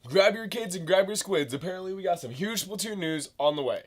Grab your kids and grab your squids. Apparently we got some huge Splatoon news on the way.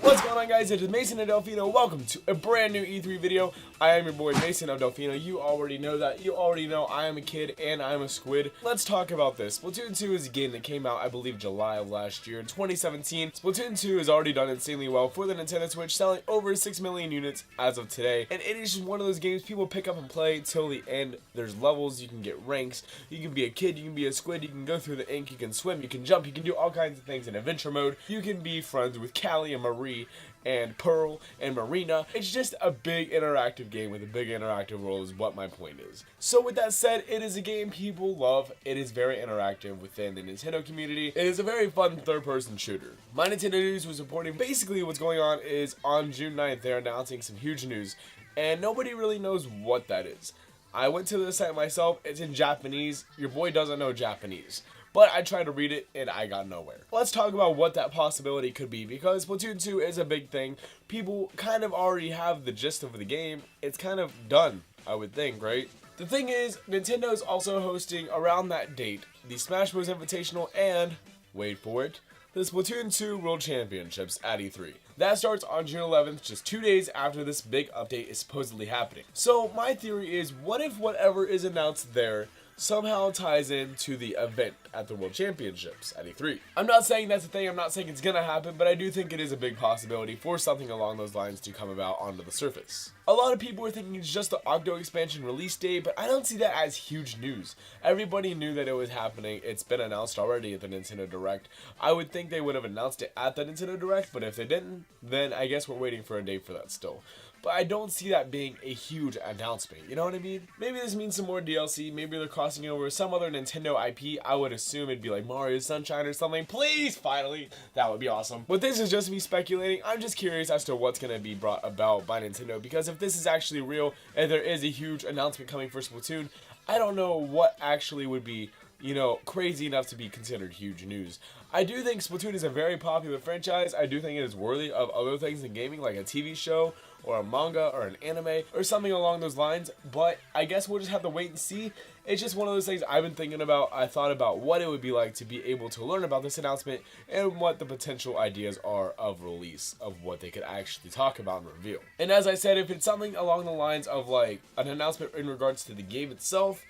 What's going on, guys? It is Mason and Delfino. Welcome to a brand new E3 video. I am your boy Mason of Delfino. You already know that. You already know I am a kid and I am a squid. Let's talk about this. Splatoon 2 is a game that came out, I believe, July of last year in 2017. Splatoon 2 has already done insanely well for the Nintendo Switch, selling over 6 million units as of today. And it is just one of those games people pick up and play till the end. There's levels, you can get ranks, you can be a kid, you can be a squid, you can go through the ink, you can swim, you can jump, you can do all kinds of things in adventure mode. You can be friends with Callie and Marie and Pearl and Marina. It's just a big interactive game with a big interactive world is what my point is. So with that said, it is a game people love. It is very interactive within the Nintendo community. It is a very fun third-person shooter. My Nintendo News was reporting basically what's going on is on June 9th they're announcing some huge news and nobody really knows what that is. I went to the site myself. It's in Japanese. Your boy doesn't know Japanese. But I tried to read it and I got nowhere. Let's talk about what that possibility could be, because Splatoon 2 is a big thing. People kind of already have the gist of the game. It's kind of done, I would think, right? The thing is, Nintendo is also hosting around that date the Smash Bros. Invitational and, wait for it, the Splatoon 2 World Championships at E3. That starts on June 11th, just 2 days after this big update is supposedly happening. So my theory is, what if whatever is announced there somehow ties into the event at the World Championships at E3. I'm not saying that's a thing, I'm not saying it's gonna happen, but I do think it is a big possibility for something along those lines to come about onto the surface. A lot of people are thinking it's just the Octo expansion release date, but I don't see that as huge news. Everybody knew that it was happening. It's been announced already at the Nintendo Direct. I would think they would have announced it at the Nintendo Direct, but if they didn't, then I guess we're waiting for a date for that still. But I don't see that being a huge announcement, you know what I mean? Maybe this means some more DLC, maybe they're crossing over some other Nintendo IP. I would assume it'd be like Mario Sunshine or something. Please, finally! That would be awesome. But this is just me speculating. I'm just curious as to what's going to be brought about by Nintendo, because if this is actually real and there is a huge announcement coming for Splatoon, I don't know what actually would be, you know, crazy enough to be considered huge news. I do think Splatoon is a very popular franchise. I do think it is worthy of other things in gaming, like a TV show or a manga or an anime or something along those lines, but I guess we'll just have to wait and see. It's just one of those things I've been thinking about. I thought about what it would be like to be able to learn about this announcement and what the potential ideas are of release, of what they could actually talk about and reveal. And as I said, if it's something along the lines of like an announcement in regards to the game itself,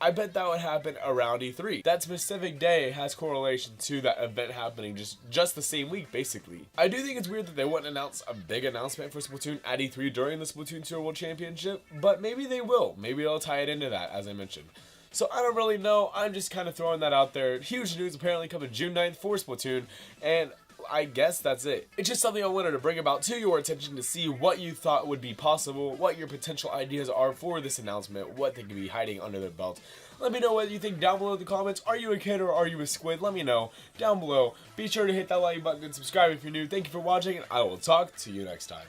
I bet that would happen around E3. That specific day has correlation to that event happening just the same week, basically. I do think it's weird that they wouldn't announce a big announcement for Splatoon at E3 during the Splatoon 2 World Championship, but maybe they will. Maybe they'll tie it into that, as I mentioned. So I don't really know. I'm just kind of throwing that out there. Huge news apparently coming June 9th for Splatoon, and I guess that's it. It's just something I wanted to bring about to your attention to see what you thought would be possible, what your potential ideas are for this announcement, what they could be hiding under their belt. Let me know what you think down below in the comments. Are you a kid or are you a squid? Let me know down below. Be sure to hit that like button and subscribe if you're new. Thank you for watching, and I will talk to you next time.